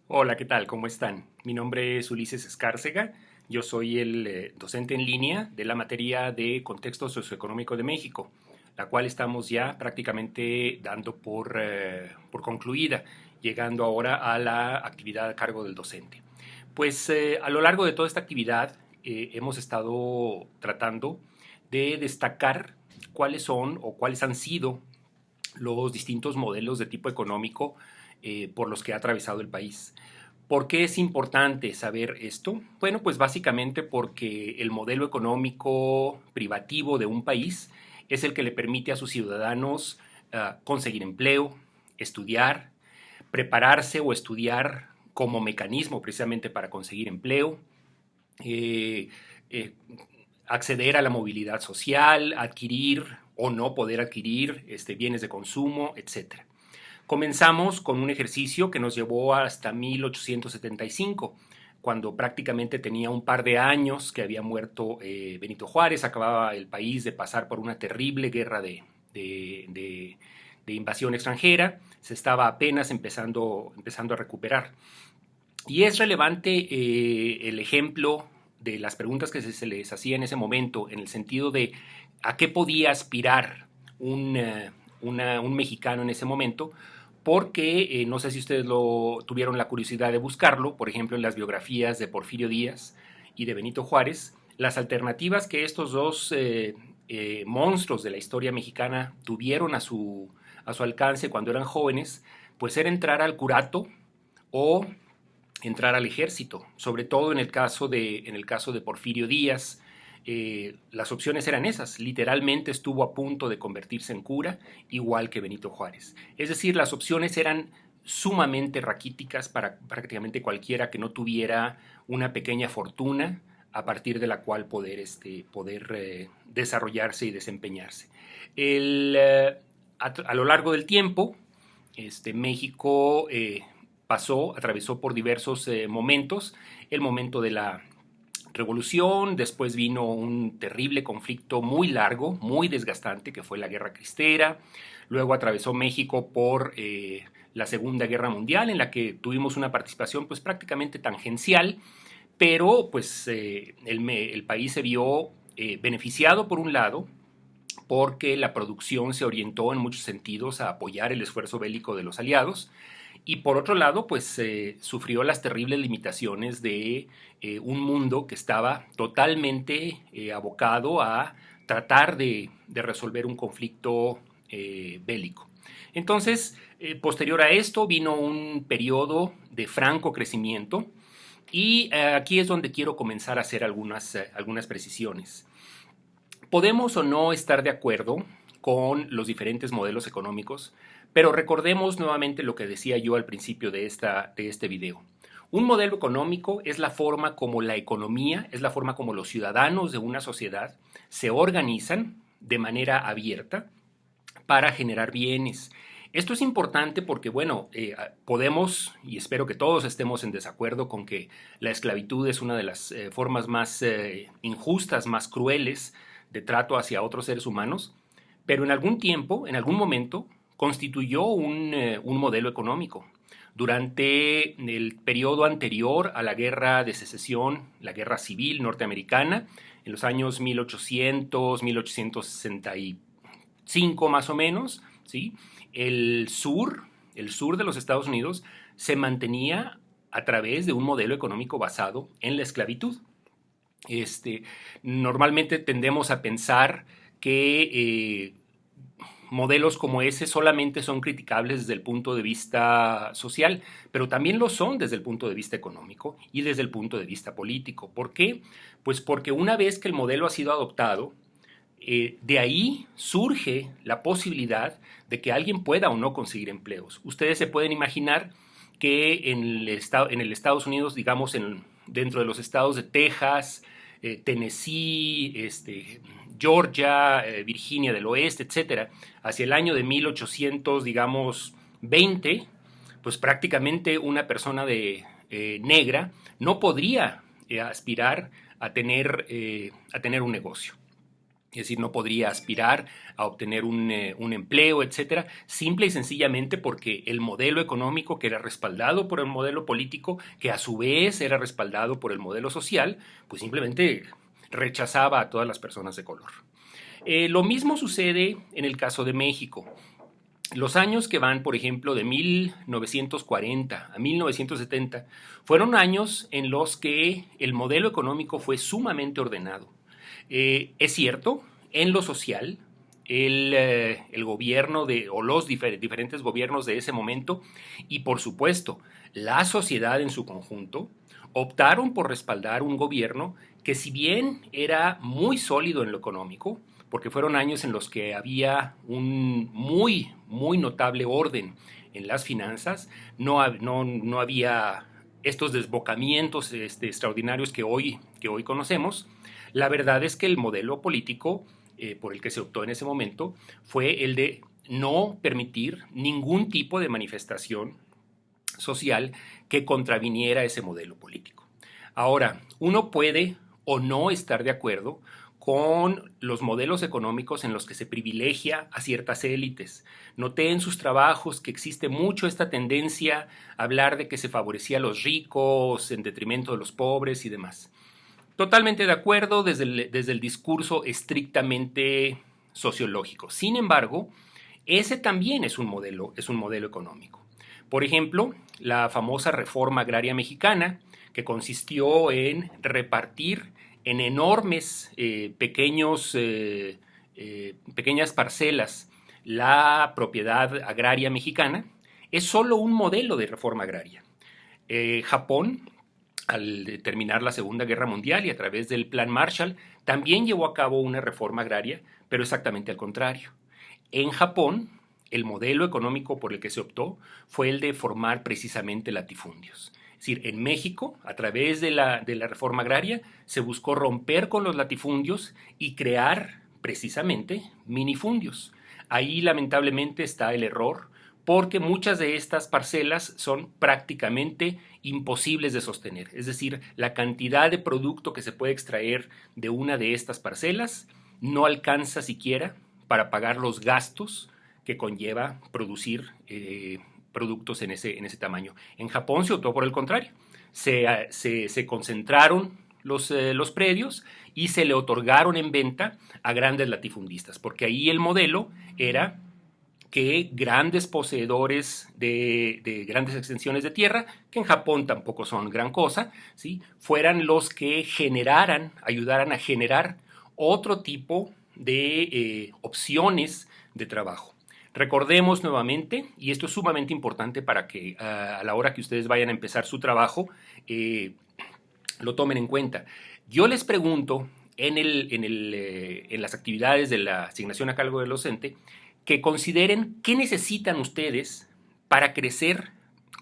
Hola, ¿qué tal? ¿Cómo están? Mi nombre es Ulises Escárcega. Yo soy el docente en línea de la materia de Contexto Socioeconómico de México, la cual estamos ya prácticamente dando por concluida, llegando ahora a la actividad a cargo del docente. Pues a lo largo de toda esta actividad hemos estado tratando de destacar cuáles son o cuáles han sido los distintos modelos de tipo económico por los que ha atravesado el país. ¿Por qué es importante saber esto? Bueno, pues básicamente porque el modelo económico privativo de un país es el que le permite a sus ciudadanos conseguir empleo, estudiar, prepararse o estudiar como mecanismo precisamente para conseguir empleo, eh, eh, acceder a la movilidad social, adquirir o no poder adquirir bienes de consumo, etcétera. Comenzamos con un ejercicio que nos llevó hasta 1875, cuando prácticamente tenía un par de años que había muerto Benito Juárez, acababa el país de pasar por una terrible guerra de invasión extranjera, se estaba apenas empezando a recuperar. Y es relevante el ejemplo de las preguntas que se les hacía en ese momento, en el sentido de a qué podía aspirar un mexicano en ese momento, porque no sé si ustedes tuvieron la curiosidad de buscarlo, por ejemplo, en las biografías de Porfirio Díaz y de Benito Juárez, las alternativas que estos dos monstruos de la historia mexicana tuvieron a su alcance cuando eran jóvenes, pues era entrar al curato o entrar al ejército, sobre todo en el caso de Porfirio Díaz. Las opciones eran esas, literalmente estuvo a punto de convertirse en cura, igual que Benito Juárez. Es decir, las opciones eran sumamente raquíticas para prácticamente cualquiera que no tuviera una pequeña fortuna a partir de la cual poder desarrollarse y desempeñarse. A lo largo del tiempo, México atravesó por diversos momentos, el momento de la revolución, después vino un terrible conflicto muy largo, muy desgastante, que fue la Guerra Cristera, luego atravesó México por la Segunda Guerra Mundial, en la que tuvimos una participación pues prácticamente tangencial, pero pues el país se vio beneficiado por un lado, porque la producción se orientó en muchos sentidos a apoyar el esfuerzo bélico de los aliados, y por otro lado, pues sufrió las terribles limitaciones de un mundo que estaba totalmente abocado a tratar de resolver un conflicto bélico. Entonces, posterior a esto vino un periodo de franco crecimiento, y aquí es donde quiero comenzar a hacer algunas precisiones. Podemos o no estar de acuerdo con los diferentes modelos económicos, pero recordemos nuevamente lo que decía yo al principio de este video. Un modelo económico es la forma como la economía, es la forma como los ciudadanos de una sociedad se organizan de manera abierta para generar bienes. Esto es importante porque, bueno, podemos, y espero que todos estemos en desacuerdo con que la esclavitud es una de las formas más injustas, más crueles de trato hacia otros seres humanos, pero en algún tiempo, en algún momento, constituyó un modelo económico. Durante el periodo anterior a la guerra de secesión, la guerra civil norteamericana, en los años 1800, 1865 más o menos, ¿sí? El sur de los Estados Unidos se mantenía a través de un modelo económico basado en la esclavitud. Normalmente tendemos a pensar que modelos como ese solamente son criticables desde el punto de vista social, pero también lo son desde el punto de vista económico y desde el punto de vista político. ¿Por qué? Pues porque una vez que el modelo ha sido adoptado, de ahí surge la posibilidad de que alguien pueda o no conseguir empleos. Ustedes se pueden imaginar que en el Estados Unidos, digamos, dentro de los estados de Texas, Tennessee, Georgia, Virginia del Oeste, etcétera, hacia el año de 1800, digamos, 20, pues prácticamente una persona negra no podría aspirar a tener un negocio. es decir, no podría aspirar a obtener un empleo, etcétera, simple y sencillamente porque el modelo económico que era respaldado por el modelo político, que a su vez era respaldado por el modelo social, pues simplemente rechazaba a todas las personas de color. Lo mismo sucede en el caso de México. Los años que van, por ejemplo, de 1940 a 1970, fueron años en los que el modelo económico fue sumamente ordenado. Es cierto, en lo social, el gobierno o los diferentes gobiernos de ese momento y, por supuesto, la sociedad en su conjunto, optaron por respaldar un gobierno que, si bien era muy sólido en lo económico, porque fueron años en los que había un muy notable orden en las finanzas, no había estos desbocamientos extraordinarios que hoy conocemos. La verdad es que el modelo político por el que se optó en ese momento fue el de no permitir ningún tipo de manifestación social que contraviniera ese modelo político. Ahora, uno puede o no estar de acuerdo con los modelos económicos en los que se privilegia a ciertas élites. Noté en sus trabajos que existe mucho esta tendencia a hablar de que se favorecía a los ricos en detrimento de los pobres y demás. Totalmente de acuerdo desde el discurso estrictamente sociológico. Sin embargo, ese también es un modelo económico. Por ejemplo, la famosa reforma agraria mexicana, que consistió en repartir en enormes pequeñas parcelas la propiedad agraria mexicana, es solo un modelo de reforma agraria. Japón, al terminar la Segunda Guerra Mundial y a través del Plan Marshall, también llevó a cabo una reforma agraria, pero exactamente al contrario. En Japón, el modelo económico por el que se optó fue el de formar precisamente latifundios. Es decir, en México, a través de la reforma agraria, se buscó romper con los latifundios y crear precisamente minifundios. Ahí lamentablemente está el error, porque muchas de estas parcelas son prácticamente imposibles de sostener. Es decir, la cantidad de producto que se puede extraer de una de estas parcelas no alcanza siquiera para pagar los gastos que conlleva producir productos en ese tamaño. En Japón se optó por el contrario. Se concentraron los predios y se le otorgaron en venta a grandes latifundistas, porque ahí el modelo era que grandes poseedores de grandes extensiones de tierra, que en Japón tampoco son gran cosa, ¿sí?, fueran los que ayudaran a generar otro tipo de opciones de trabajo. Recordemos nuevamente, y esto es sumamente importante para que a la hora que ustedes vayan a empezar su trabajo, lo tomen en cuenta. Yo les pregunto en las actividades de la asignación a cargo del docente, que consideren qué necesitan ustedes para crecer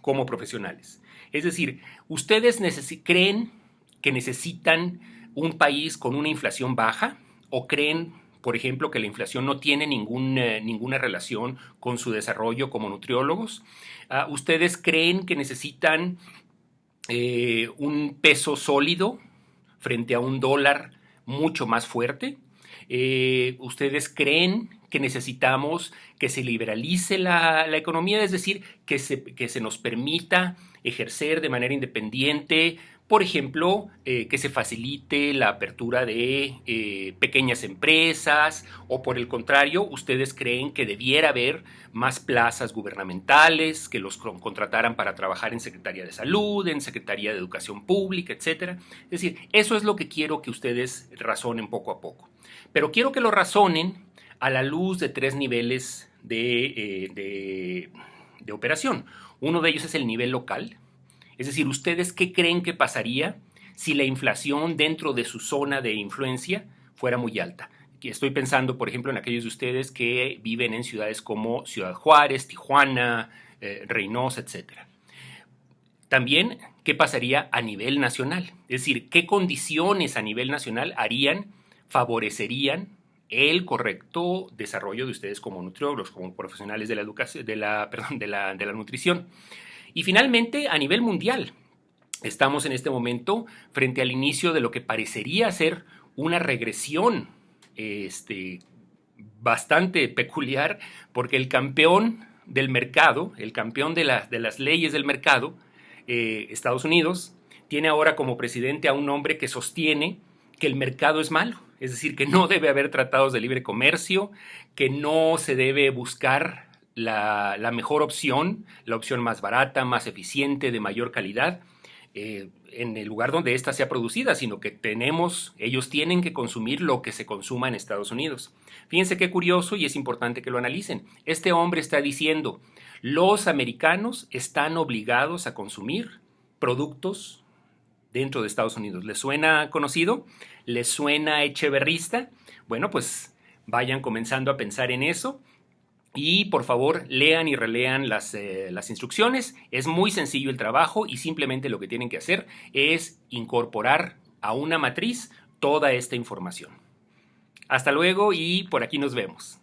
como profesionales. Es decir, ¿ustedes creen que necesitan un país con una inflación baja o creen, por ejemplo, que la inflación no tiene ninguna relación con su desarrollo como nutriólogos? ¿Ustedes creen que necesitan un peso sólido frente a un dólar mucho más fuerte? ¿Ustedes creen que necesitamos que se liberalice la economía? Es decir, que se nos permita ejercer de manera independiente, por ejemplo, que se facilite la apertura de pequeñas empresas, o por el contrario, ¿ustedes creen que debiera haber más plazas gubernamentales, que los contrataran para trabajar en Secretaría de Salud, en Secretaría de Educación Pública, etcétera? Es decir, eso es lo que quiero que ustedes razonen poco a poco. Pero quiero que lo razonen a la luz de 3 niveles de operación. Uno de ellos es el nivel local. Es decir, ¿ustedes qué creen que pasaría si la inflación dentro de su zona de influencia fuera muy alta? Estoy pensando, por ejemplo, en aquellos de ustedes que viven en ciudades como Ciudad Juárez, Tijuana, Reynosa, etcétera. También, ¿qué pasaría a nivel nacional? Es decir, ¿qué condiciones a nivel nacional favorecerían el correcto desarrollo de ustedes como nutriólogos, como profesionales de la educación, de la nutrición? Y finalmente, a nivel mundial, estamos en este momento frente al inicio de lo que parecería ser una regresión este, bastante peculiar, porque el campeón del mercado, el campeón de las leyes del mercado, Estados Unidos, tiene ahora como presidente a un hombre que sostiene que el mercado es malo, es decir, que no debe haber tratados de libre comercio, que no se debe buscar la mejor opción, la opción más barata, más eficiente, de mayor calidad, en el lugar donde ésta sea producida, sino que ellos tienen que consumir lo que se consuma en Estados Unidos. Fíjense qué curioso y es importante que lo analicen. Este hombre está diciendo, los americanos están obligados a consumir productos dentro de Estados Unidos. ¿Les suena conocido? ¿Les suena echeverrista? Bueno, pues vayan comenzando a pensar en eso. Y por favor, lean y relean las instrucciones. Es muy sencillo el trabajo y simplemente lo que tienen que hacer es incorporar a una matriz toda esta información. Hasta luego y por aquí nos vemos.